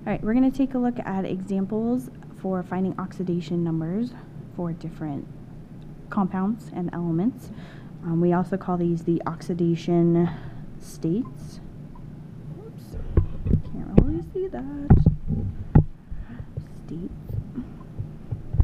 Alright, we're going to take a look at examples for finding oxidation numbers for different compounds and elements. We also call these the oxidation states. Oops, can't really see that. States.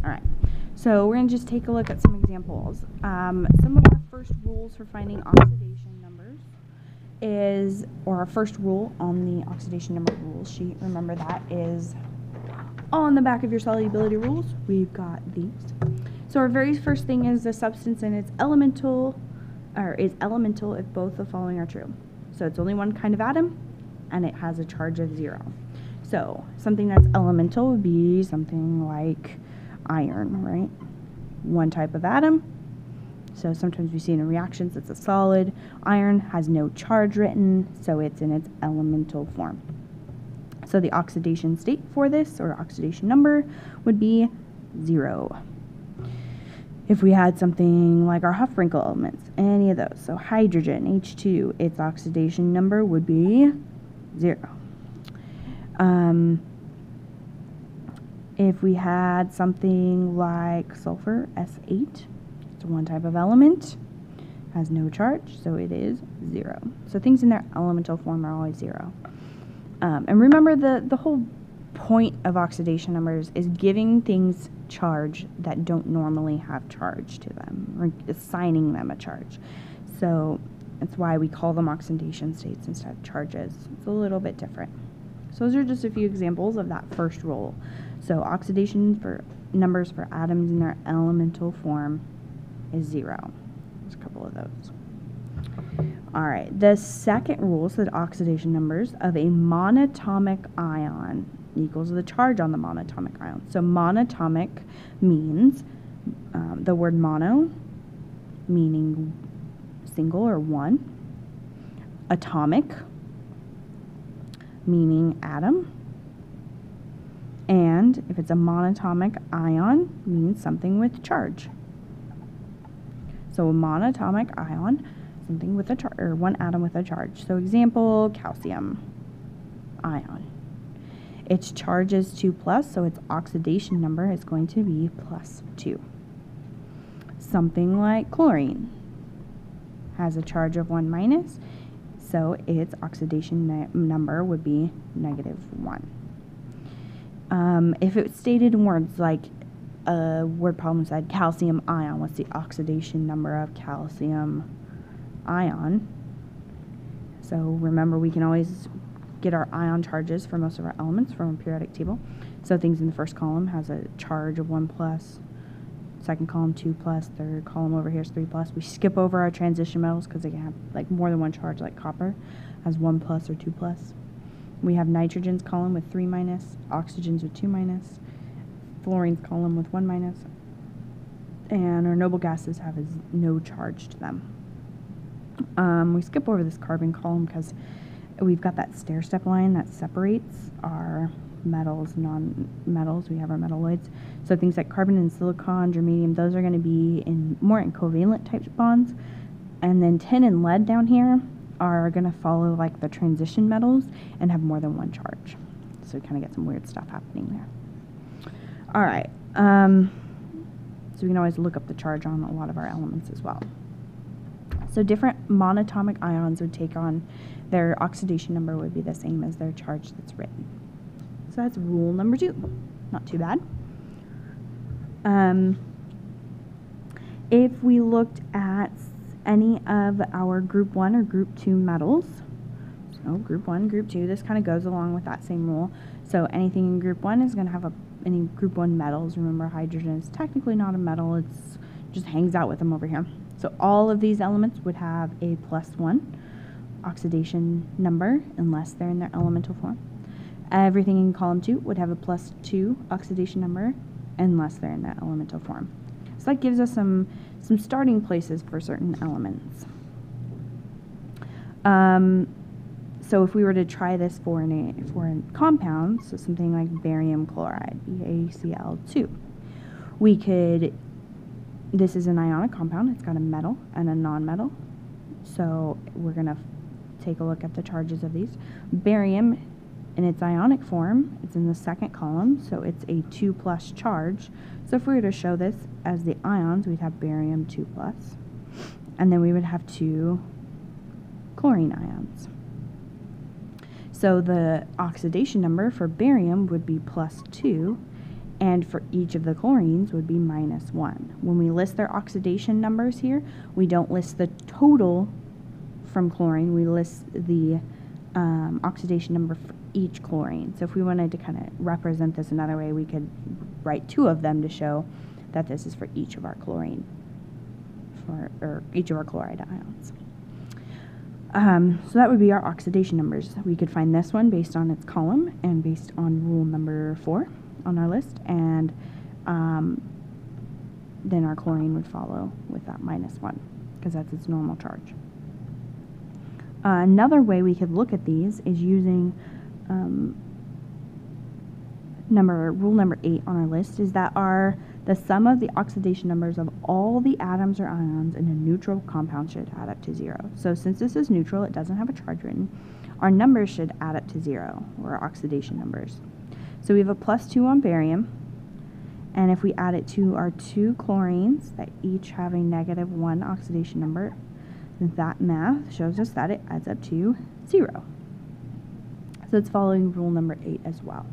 Alright, so we're going to just take a look at some examples. Some of our first rules for finding oxidation numbers is, or our first rule on the oxidation number rules sheet, remember that is on the back of your solubility rules. We've got these. So our very first thing is the substance and its elemental, or is elemental if both the following are true. So it's only one kind of atom and it has a charge of 0. So something that's elemental would be something like iron, right? One type of atom. So sometimes we see in reactions it's a solid. Iron has no charge written, so it's in its elemental form. So the oxidation state for this, or oxidation number, would be 0. If we had something like our Huff-Rinkel elements, any of those, so hydrogen, H2, its oxidation number would be 0. If we had something like sulfur, S8, it's one type of element, has no charge, so it is 0. So things in their elemental form are always 0. And remember, the whole point of oxidation numbers is giving things charge that don't normally have charge to them, or assigning them a charge. So that's why we call them oxidation states instead of charges. It's a little bit different. So those are just a few examples of that first rule. So oxidation for numbers for atoms in their elemental form is 0. There's a couple of those. Alright, the second rule said oxidation numbers of a monatomic ion equals the charge on the monatomic ion. So monatomic means the word mono, meaning single or one. Atomic, meaning atom. And if it's a monatomic ion, means something with charge. So a monatomic ion, something with a charge, or one atom with a charge. So example, calcium ion. Its charge is 2+, so its oxidation number is going to be +2. Something like chlorine has a charge of 1-, so its oxidation number would be -1. If it stated in words like a word problem said calcium ion, what's the oxidation number of calcium ion? So remember, we can always get our ion charges for most of our elements from a periodic table. So things in the first column has a charge of 1+, second column 2+, third column over here is 3+. We skip over our transition metals because they can have like more than one charge, like copper has 1+ or 2+. We have nitrogen's column with 3-, oxygen's with 2-, fluorine's column with 1-, and our noble gases have no charge to them. We skip over this carbon column because we've got that stair-step line that separates our metals, non-metals. We have our metalloids. So things like carbon and silicon, germanium, those are going to be more in covalent type bonds. And then tin and lead down here are going to follow like the transition metals and have more than one charge. So we kind of get some weird stuff happening there. All right. So we can always look up the charge on a lot of our elements as well. So different monatomic ions would take on, their oxidation number would be the same as their charge that's written. So that's rule number 2. Not too bad. If we looked at any of our group 1 or group 2 metals, so group 1, group 2, this kind of goes along with that same rule. So anything in group 1 is going to have any group 1 metals. Remember, hydrogen is technically not a metal, it's just hangs out with them over here. So all of these elements would have a +1 oxidation number unless they're in their elemental form. Everything in column 2 would have a +2 oxidation number unless they're in that elemental form. So that gives us some starting places for certain elements. So if we were to try this for a compound, so something like barium chloride, BaCl2, we could, this is an ionic compound, it's got a metal and a non-metal. So we're going to take a look at the charges of these. Barium in its ionic form, it's in the second column, so it's a 2+ charge. So if we were to show this as the ions, we'd have barium 2+, and then we would have 2 chlorine ions. So the oxidation number for barium would be +2, and for each of the chlorines would be -1. When we list their oxidation numbers here, we don't list the total from chlorine, we list the oxidation number for each chlorine. So if we wanted to kind of represent this another way, we could write 2 of them to show that this is for each of our chlorine, or each of our chloride ions. So that would be our oxidation numbers. We could find this one based on its column and based on rule number 4 on our list, and then our chlorine would follow with that -1 because that's its normal charge. Another way we could look at these is using rule number 8 on our list, is that the sum of the oxidation numbers of all the atoms or ions in a neutral compound should add up to 0. So since this is neutral, it doesn't have a charge written, our numbers should add up to 0, or our oxidation numbers. So we have a +2 on barium, and if we add it to our 2 chlorines that each have a -1 oxidation number, that math shows us that it adds up to 0. So it's following rule number 8 as well.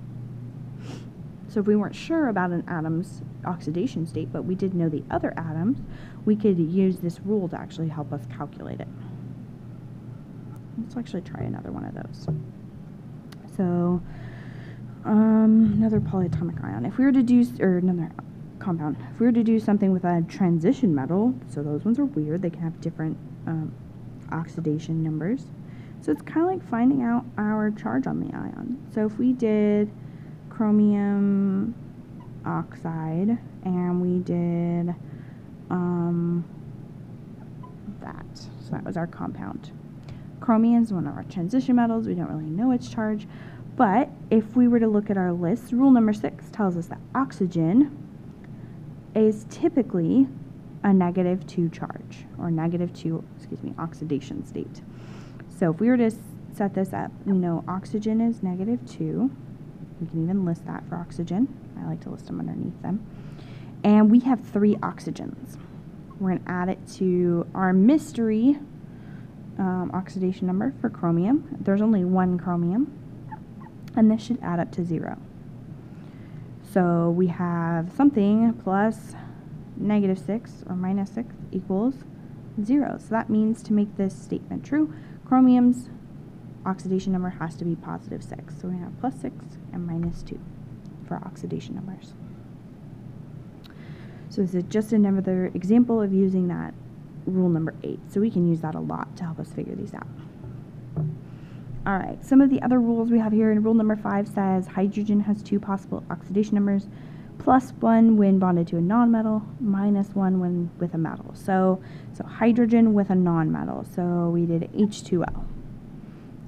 So if we weren't sure about an atom's oxidation state, but we did know the other atoms, we could use this rule to actually help us calculate it. Let's actually try another one of those. So another polyatomic ion. If we were to do, or another compound, if we were to do something with a transition metal, so those ones are weird, they can have different oxidation numbers. So it's kind of like finding out our charge on the ion. So if we did chromium oxide and we did that, so that was our compound. Chromium is one of our transition metals. We don't really know its charge, but if we were to look at our list, rule number 6 tells us that oxygen is typically a -2 charge, or -2, oxidation state. So if we were to set this up, we know oxygen is -2. We can even list that for oxygen. I like to list them underneath them. And we have 3 oxygens. We're going to add it to our mystery oxidation number for chromium. There's only 1 chromium, and this should add up to 0. So we have something plus -6 or -6 equals 0. So that means, to make this statement true, chromium's oxidation number has to be +6. So we have +6 and -2 for oxidation numbers. So this is just another example of using that rule number 8. So we can use that a lot to help us figure these out. Alright, some of the other rules we have here in rule number 5 says hydrogen has 2 possible oxidation numbers, +1 when bonded to a nonmetal, -1 when with a metal. So hydrogen with a nonmetal. So we did H2O.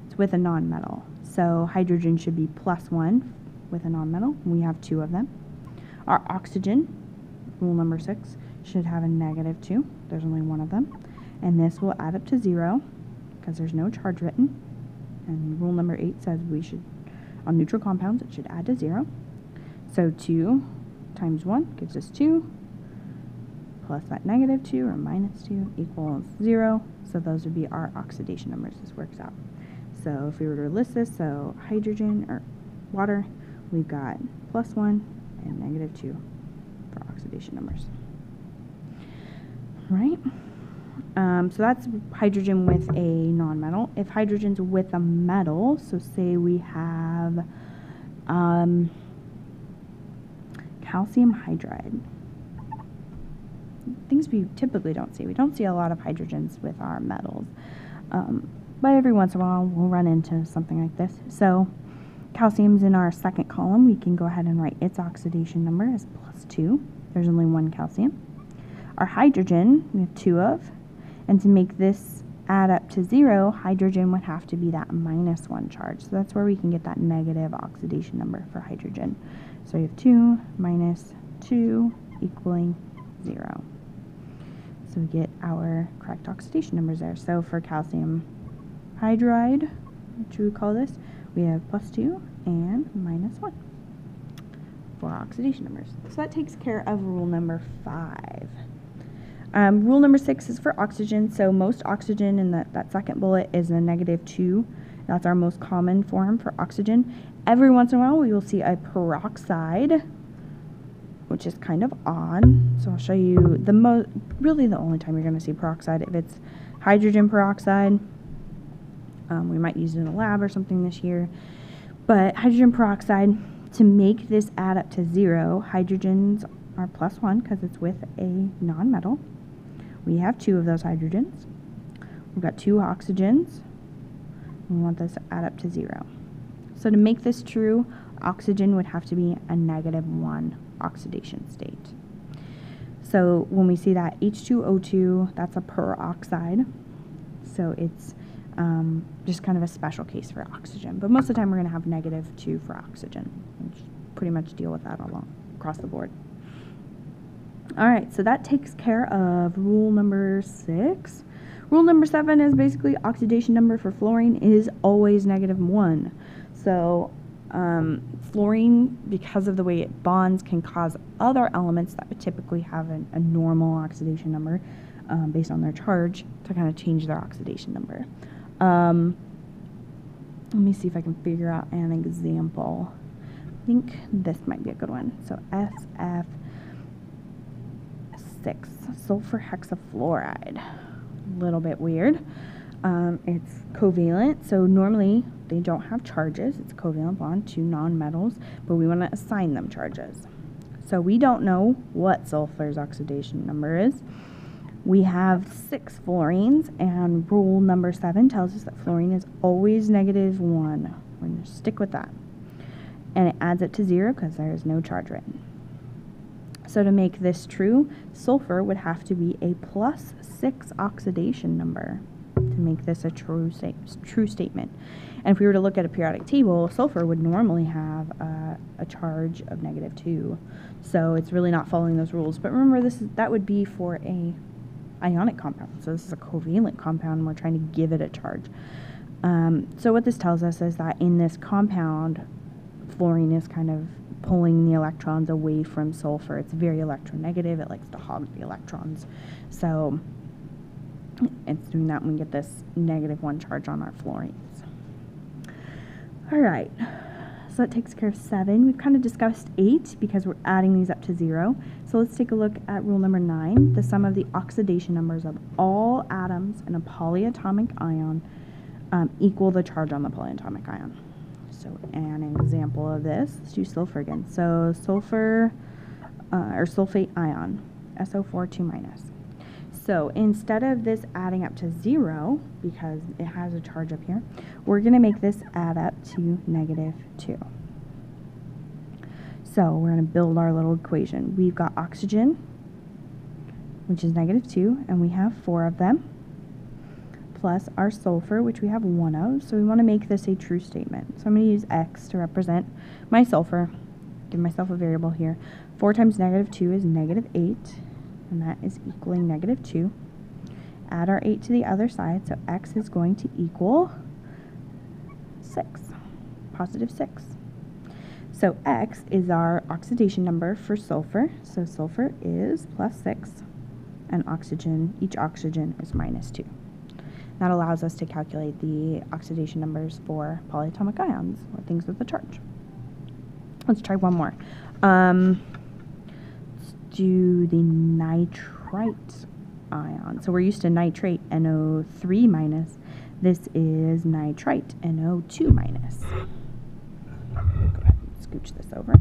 It's with a nonmetal. So hydrogen should be +1 with a nonmetal. We have 2 of them. Our oxygen, rule number 6, should have a -2. There's only 1 of them. And this will add up to 0 because there's no charge written. And rule number 8 says we should, on neutral compounds, it should add to 0. So 2 times 1 gives us 2, plus that -2 or -2 equals 0. So those would be our oxidation numbers. This works out. So if we were to list this, so hydrogen or water, we've got +1 and -2 for oxidation numbers. Right? So that's hydrogen with a nonmetal. If hydrogen's with a metal, so say we have calcium hydride. Things we typically don't see. We don't see a lot of hydrogens with our metals. But every once in a while we'll run into something like this. So calcium's in our second column. We can go ahead and write its oxidation number as +2. There's only 1 calcium. Our hydrogen, we have 2 of. And to make this add up to 0, hydrogen would have to be that -1 charge. So that's where we can get that negative oxidation number for hydrogen. So we have 2 minus 2 equaling 0. So we get our correct oxidation numbers there. So for calcium hydride, which we call this, we have +2 and -1 for oxidation numbers. So that takes care of rule number 5. Rule number 6 is for oxygen. So most oxygen in that second bullet is a -2. That's our most common form for oxygen. Every once in a while we will see a peroxide, which is kind of odd. So I'll show you really the only time you're going to see peroxide if it's hydrogen peroxide. We might use it in a lab or something this year. But hydrogen peroxide, to make this add up to 0, hydrogens are +1 because it's with a nonmetal. We have 2 of those hydrogens. We've got 2 oxygens. We want this to add up to 0. So to make this true, oxygen would have to be a -1 oxidation state. So when we see that H2O2, that's a peroxide. So it's just kind of a special case for oxygen. But most of the time we're going to have -2 for oxygen. We just pretty much deal with that across the board. Alright, so that takes care of rule number 6. Rule number 7 is basically oxidation number for fluorine is always -1. So fluorine, because of the way it bonds, can cause other elements that would typically have a normal oxidation number based on their charge to kind of change their oxidation number. Let me see if I can figure out an example. I think this might be a good one. So SF6, sulfur hexafluoride. A little bit weird. It's covalent, so normally they don't have charges. It's a covalent bond to nonmetals, but we want to assign them charges. So we don't know what sulfur's oxidation number is. We have 6 fluorines, and rule number 7 tells us that fluorine is always -1. We're going to stick with that. And it adds it to 0 because there is no charge written. So to make this true, sulfur would have to be a +6 oxidation number to make this a true statement. And if we were to look at a periodic table, sulfur would normally have a charge of -2. So it's really not following those rules. But remember, that would be for a ionic compound. So this is a covalent compound, and we're trying to give it a charge. So what this tells us is that in this compound, fluorine is kind of pulling the electrons away from sulfur. It's very electronegative. It likes to hog the electrons. So it's doing that when we get this -1 charge on our fluorines. Alright, so that takes care of 7. We've kind of discussed 8 because we're adding these up to 0. So let's take a look at rule number 9. The sum of the oxidation numbers of all atoms in a polyatomic ion equal the charge on the polyatomic ion. So an example of this, let's do sulfur again. So sulfur, or sulfate ion, SO4 2-. So instead of this adding up to 0, because it has a charge up here, we're going to make this add up to -2. So we're going to build our little equation. We've got oxygen, which is -2, and we have 4 of them, plus our sulfur, which we have 1 of. So we want to make this a true statement. So I'm going to use X to represent my sulfur. Give myself a variable here. 4 times -2 is -8. And that is equaling -2. Add our 8 to the other side, so X is going to equal 6, +6. So X is our oxidation number for sulfur, so sulfur is +6, and each oxygen is -2. That allows us to calculate the oxidation numbers for polyatomic ions, or things with a charge. Let's try one more. Do the nitrite ion. So we're used to nitrate, NO3-. This is nitrite, NO2-. Go ahead and scooch this over.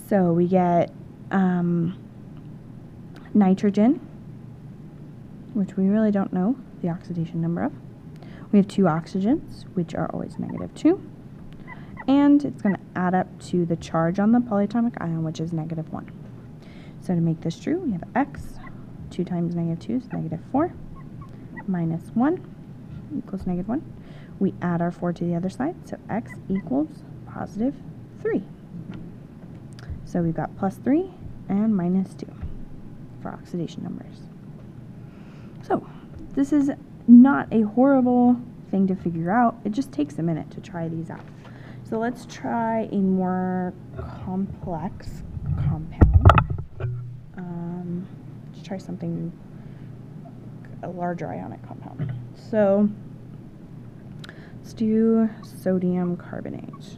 So we get nitrogen, which we really don't know the oxidation number of. We have 2 oxygens, which are always -2. And it's going to add up to the charge on the polyatomic ion, which is -1. So to make this true, we have X, 2 times -2 is -4, -1 equals -1. We add our 4 to the other side, so X equals +3. So we've got +3 and -2 for oxidation numbers. So this is not a horrible thing to figure out. It just takes a minute to try these out. So let's try a more complex compound. Let's try something, a larger ionic compound. So let's do sodium carbonate.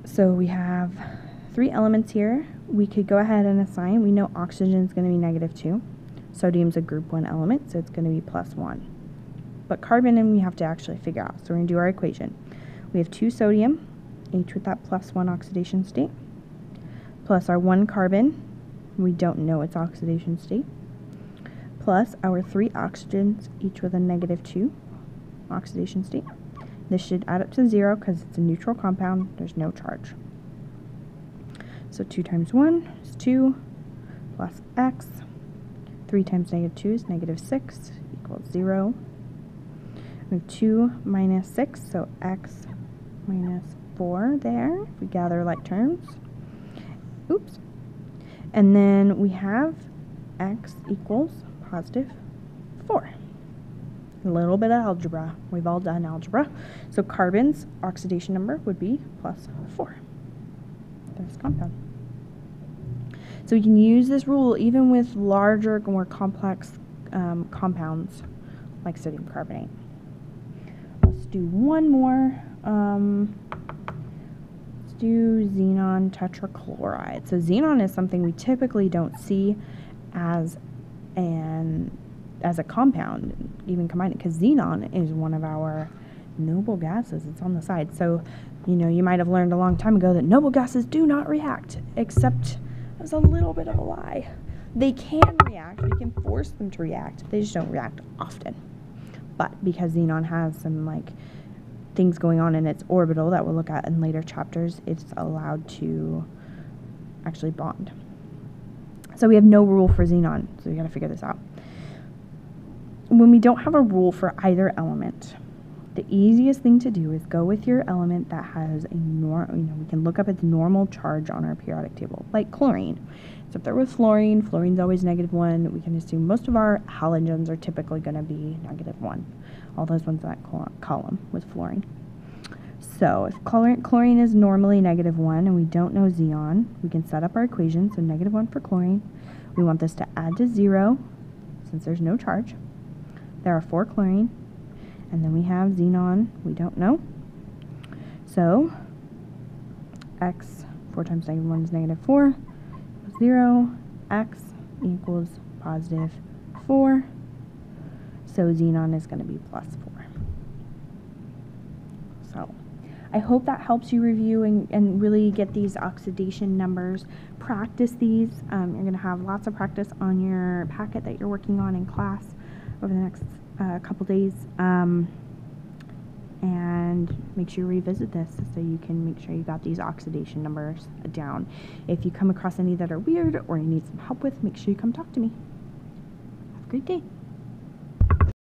So we have 3 elements here. We could go ahead and assign. We know oxygen is going to be -2. Sodium's a group 1 element, so it's going to be +1. But carbon, we have to actually figure out. So we're going to do our equation. We have 2 sodium, H with that +1 oxidation state, plus our 1 carbon, we don't know its oxidation state, plus our 3 oxygens, each with a -2 oxidation state. This should add up to 0 because it's a neutral compound. There's no charge. So 2 times 1 is 2 plus x. 3 times -2 is -6 equals 0. We have 2 minus 6, so x minus 4 there, if we gather like terms. Oops. And then we have x equals +4. A little bit of algebra. We've all done algebra. So carbon's oxidation number would be +4. This compound. So we can use this rule even with larger, more complex compounds like sodium carbonate. Let's do one more. Let's do xenon tetrachloride. So xenon is something we typically don't see as a compound, even combined, because xenon is one of our noble gases. It's on the side. So, you know, you might have learned a long time ago that noble gases do not react, except it was a little bit of a lie. They can react. We can force them to react. They just don't react often. But because xenon has some things going on in its orbital that we'll look at in later chapters, it's allowed to actually bond. So we have no rule for xenon, so we got to figure this out. When we don't have a rule for either element, the easiest thing to do is go with your element that has a we can look up its normal charge on our periodic table, like chlorine. So if they're with fluorine, fluorine's always -1. We can assume most of our halogens are typically going to be -1. All those ones in that column with fluorine. So if chlorine is normally -1 and we don't know xenon, we can set up our equation. So -1 for chlorine. We want this to add to 0 since there's no charge. There are 4 chlorine. And then we have xenon, we don't know. So x, 4 times -1 is -4, 0, x equals +4. So xenon is going to be +4. So I hope that helps you review and really get these oxidation numbers. Practice these. You're going to have lots of practice on your packet that you're working on in class over the next couple days, and make sure you revisit this so you can make sure you got these oxidation numbers down. If you come across any that are weird or you need some help with, make sure you come talk to me. Have a great day.